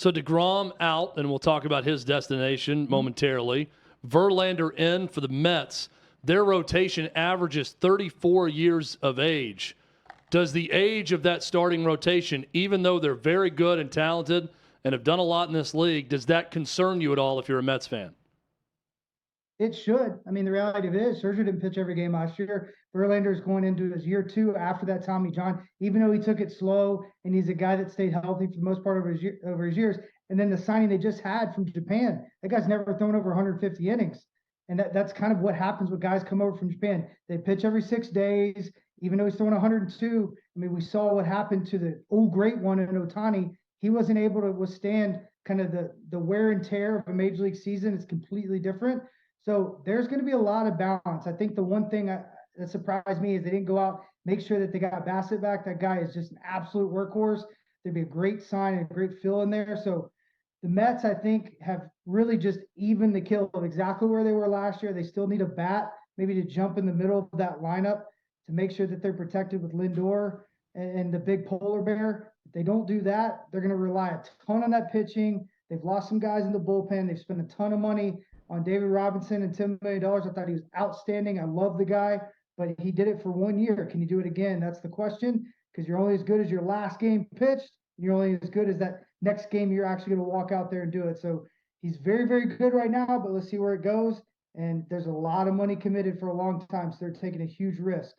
So DeGrom out, and we'll talk about his destination momentarily. Verlander in for the Mets. Their rotation averages 34 years of age. Does the age of that starting rotation, even though they're very good and talented and have done a lot in this league, does that concern you at all if you're a Mets fan? It should. I mean, the reality of it is, Scherzer didn't pitch every game last year. Verlander's going into his year 2 after that Tommy John, even though he took it slow and he's a guy that stayed healthy for the most part over his years. And then the signing they just had from Japan, that guy's never thrown over 150 innings. And that's kind of what happens when guys come over from Japan. They pitch every 6 days, even though he's throwing 102. I mean, we saw what happened to the great one in Ohtani. He wasn't able to withstand kind of the wear and tear of a major league season. It's completely different. So there's going to be a lot of balance. I think the one thing that surprised me is they didn't go out, make sure that they got Bassett back. That guy is just an absolute workhorse. There'd be a great sign and a great fill in there. So the Mets, I think, have really just evened the kill of exactly where they were last year. They still need a bat, maybe to jump in the middle of that lineup to make sure that they're protected with Lindor and the big polar bear. If they don't do that, they're going to rely a ton on that pitching. They've lost some guys in the bullpen. They've spent a ton of money on David Robinson and $10 million. I thought he was outstanding. I love the guy, but he did it for 1 year. Can you do it again? That's the question, because you're only as good as your last game pitched. You're only as good as that next game you're actually going to walk out there and do it. So he's very, very good right now, but let's see where it goes. And there's a lot of money committed for a long time, so they're taking a huge risk.